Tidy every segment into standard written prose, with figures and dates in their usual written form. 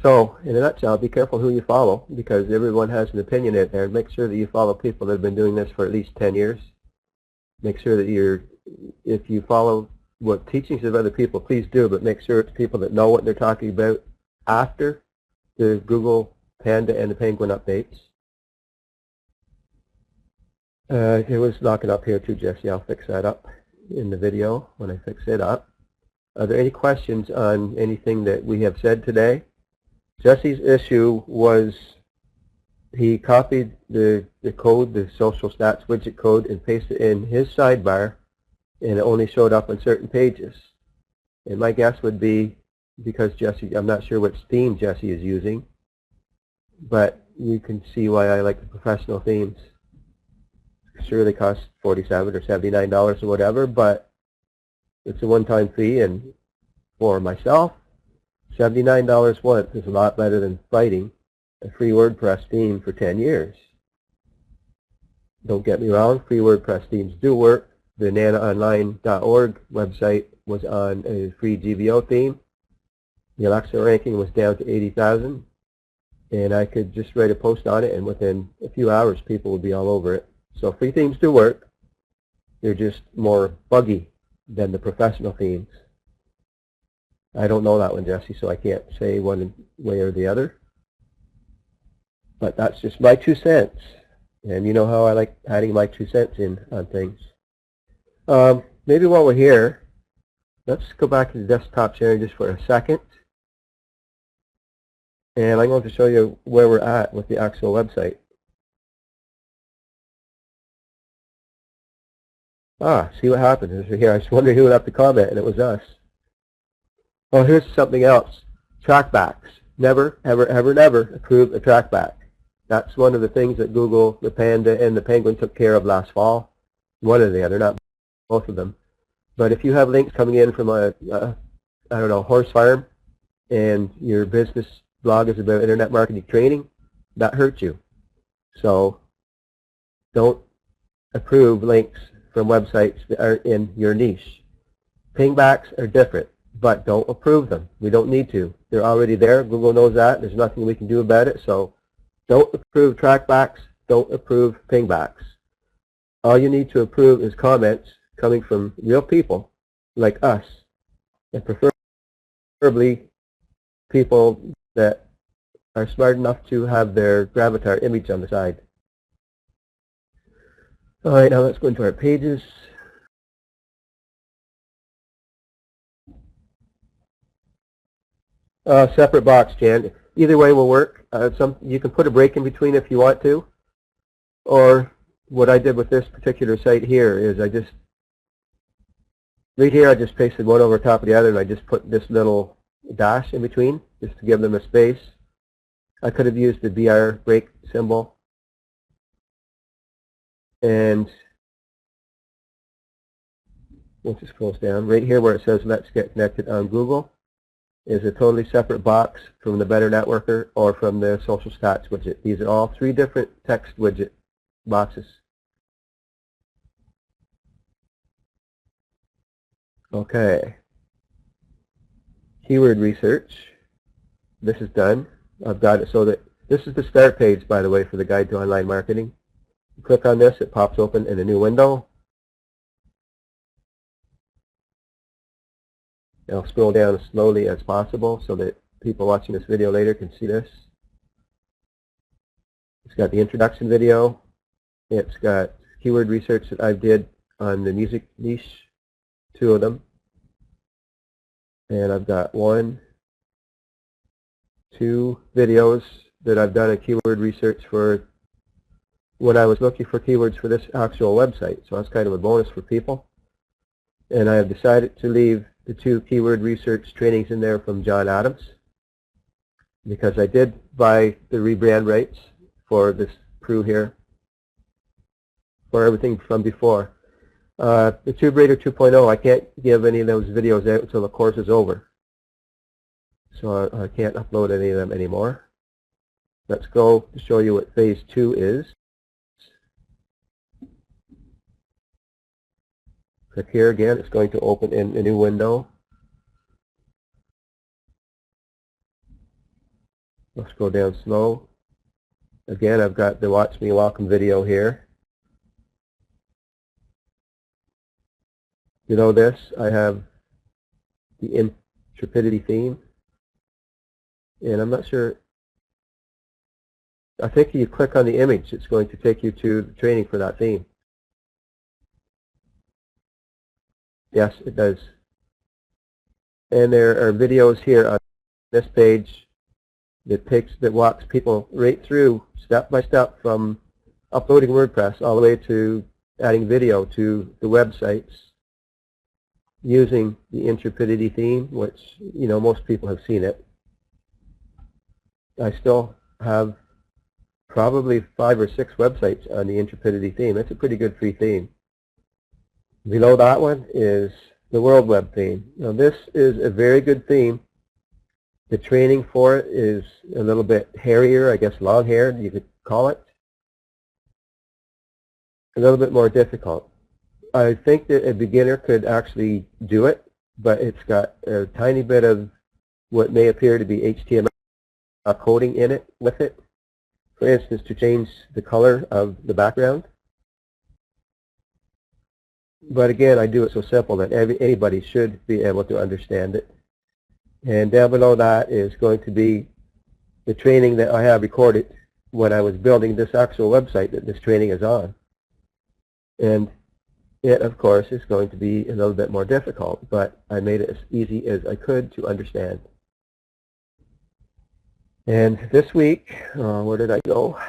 So, in a nutshell, be careful who you follow, because everyone has an opinion out there. Make sure that you follow people that have been doing this for at least 10 years. Make sure that if you follow what teachings of other people, please do, but make sure it's people that know what they're talking about after the Google Panda and the Penguin updates. It was knocking up here too, Jesse. I'll fix that up in the video when I fix it up. Are there any questions on anything that we have said today? Jesse's issue was he copied the code, the social stats widget code, and pasted it in his sidebar, and it only showed up on certain pages. And my guess would be, because Jesse, I'm not sure which theme Jesse is using, but you can see why I like the professional themes. Sure, they cost $47 or $79 or whatever, but it's a one-time fee, and for myself, $79 once is a lot better than fighting a free WordPress theme for 10 years. Don't get me wrong, free WordPress themes do work. The nanaonline.org website was on a free GVO theme. The Alexa ranking was down to 80,000, and I could just write a post on it, and within a few hours people would be all over it. So free themes do work. They're just more buggy than the professional themes. I don't know that one, Jesse, so I can't say one way or the other. But that's just my 2 cents. And you know how I like adding my 2 cents in on things. Maybe while we're here, let's go back to the desktop sharing just for a second. And I'm going to show you where we're at with the actual website. See what happened here. I was wondering who would have to comment, and it was us. Oh, here's something else. Trackbacks. Never, ever, ever, never approve a trackback. That's one of the things that Google, the Panda, and the Penguin took care of last fall. One or the other, not both of them. But if you have links coming in from a I don't know, horse farm, and your business blog is about internet marketing training, that hurts you. So don't approve links from websites that are in your niche. Pingbacks are different, but don't approve them. We don't need to. They're already there. Google knows that. There's nothing we can do about it. So don't approve trackbacks. Don't approve pingbacks. All you need to approve is comments coming from real people like us, and preferably people that are smart enough to have their Gravatar image on the side. All right, now let's go into our pages. Separate box, Jan. Either way will work. You can put a break in between if you want to. Or what I did with this particular site here is right here I just pasted one over top of the other, and I just put this little dash in between just to give them a space. I could have used the BR break symbol. And once it scrolls down, right here where it says Let's Get Connected on Google is a totally separate box from the Better Networker or from the Social Stats widget. These are all 3 different text widget boxes. Okay. Keyword research. This is done. I've got it so that this is the start page, by the way, for the Guide to Online Marketing. You click on this, it pops open in a new window. I'll scroll down as slowly as possible so that people watching this video later can see this. It's got the introduction video. It's got keyword research that I did on the music niche, 2 of them. And I've got 1, 2 videos that I've done a keyword research for when I was looking for keywords for this actual website. So that's kind of a bonus for people. And I have decided to leave the 2 keyword research trainings in there from John Adams, because I did buy the rebrand rights for this crew here for everything from before. The TubeRater 2.0, I can't give any of those videos out until the course is over. So I can't upload any of them anymore. Let's go to show you what phase 2 is. Click here again. It's going to open in a new window. I'll scroll down slow. Again, I've got the Watch Me Welcome video here. Below this, I have the Intrepidity theme. And I'm not sure, I think if you click on the image, it's going to take you to the training for that theme. Yes, it does. And there are videos here on this page that walks people right through step by step from uploading WordPress all the way to adding video to the websites using the Intrepidity theme, which, you know, most people have seen it. I still have probably 5 or 6 websites on the Intrepidity theme. It's a pretty good free theme. Below that one is the World Web theme. Now this is a very good theme. The training for it is a little bit hairier, I guess long-haired you could call it. A little bit more difficult. I think that a beginner could actually do it, but it's got a tiny bit of what may appear to be HTML coding in it with it. For instance, to change the color of the background. But again, I do it so simple that anybody should be able to understand it. And down below that is going to be the training that I have recorded when I was building this actual website that this training is on. And it, of course, is going to be a little bit more difficult, but I made it as easy as I could to understand. And this week, where did I go?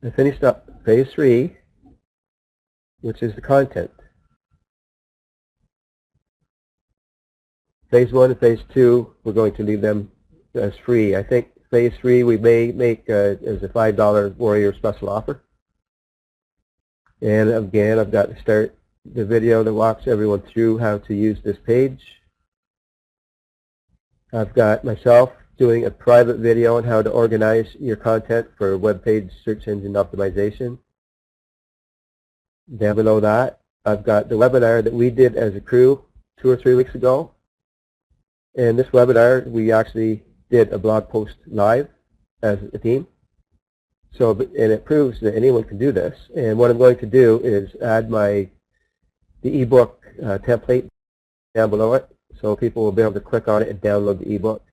I finished up phase 3, which is the content. Phase 1 and phase 2, we're going to leave them as free. I think phase 3 we may make as a $5 Warrior special offer. And again, I've got to start the video that walks everyone through how to use this page. I've got myself doing a private video on how to organize your content for web page search engine optimization. Down below that, I've got the webinar that we did as a crew 2 or 3 weeks ago. In this webinar, we actually did a blog post live as a team. So, and it proves that anyone can do this. And what I'm going to do is add the ebook template down below it, so people will be able to click on it and download the ebook.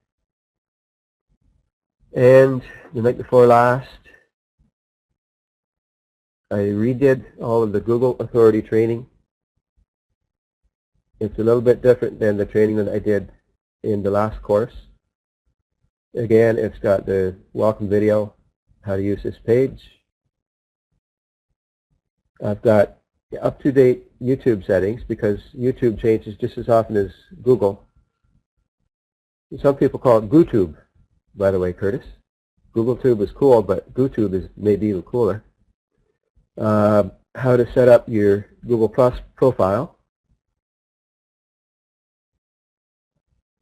And the night before last, I redid all of the Google Authority training. It's a little bit different than the training that I did in the last course. Again, it's got the welcome video, how to use this page. I've got up-to-date YouTube settings because YouTube changes just as often as Google. Some people call it GooTube, by the way, Curtis. GoogleTube is cool, but GooTube is maybe even cooler. How to set up your Google Plus profile.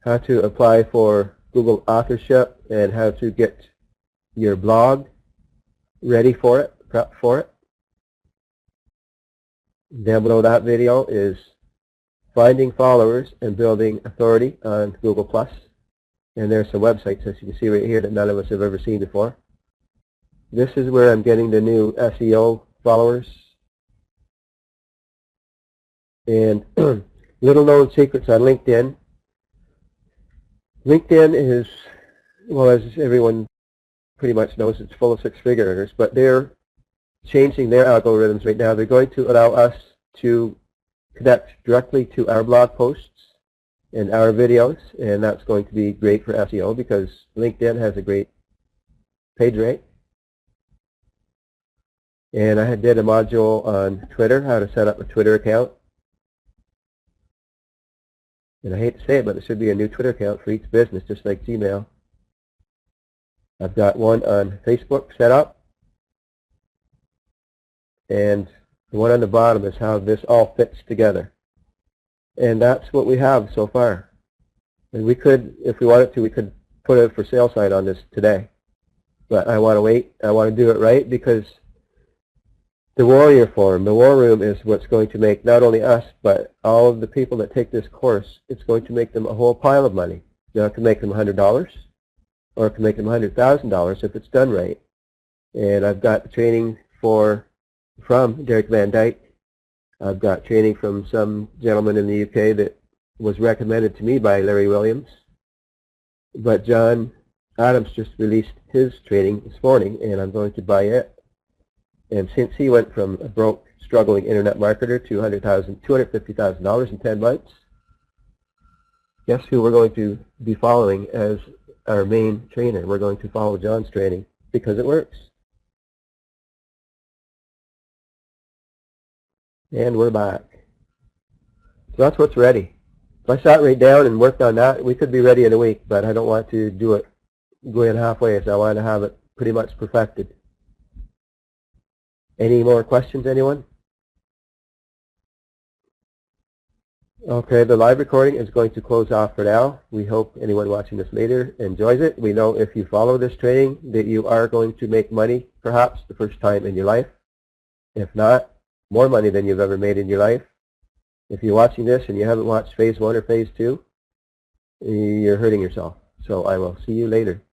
How to apply for Google authorship and how to get your blog ready for it, prep for it. Down below that video is finding followers and building authority on Google Plus. And there's some websites, as you can see right here, that none of us have ever seen before. This is where I'm getting the new SEO followers. And little known secrets on LinkedIn. LinkedIn is, well, as everyone pretty much knows, it's full of six-figure earners, but they're changing their algorithms right now. They're going to allow us to connect directly to our blog posts and our videos, and that's going to be great for SEO because LinkedIn has a great page rate. And I did a module on Twitter, how to set up a Twitter account. And I hate to say it, but there should be a new Twitter account for each business, just like Gmail. I've got one on Facebook set up. And the one on the bottom is how this all fits together. And that's what we have so far. And we could, if we wanted to, we could put a for sale sign on this today. But I want to wait. I want to do it right because the Warrior Forum, the War Room, is what's going to make not only us, but all of the people that take this course, it's going to make them a whole pile of money. Now, it can make them $100, or it can make them $100,000 if it's done right. And I've got training from Derek Van Dyke. I've got training from some gentleman in the UK that was recommended to me by Larry Williams. But John Adams just released his training this morning, and I'm going to buy it. And since he went from a broke, struggling internet marketer to $250,000 in 10 months, guess who we're going to be following as our main trainer? We're going to follow John's training because it works. And we're back. So that's what's ready. If I sat right down and worked on that, we could be ready in a week, but I don't want to do it going halfway, so I want to have it pretty much perfected. Any more questions, anyone? Okay, the live recording is going to close off for now. We hope anyone watching this later enjoys it. We know if you follow this training that you are going to make money, perhaps the first time in your life. If not, more money than you've ever made in your life. If you're watching this and you haven't watched phase 1 or phase 2, you're hurting yourself. So I will see you later.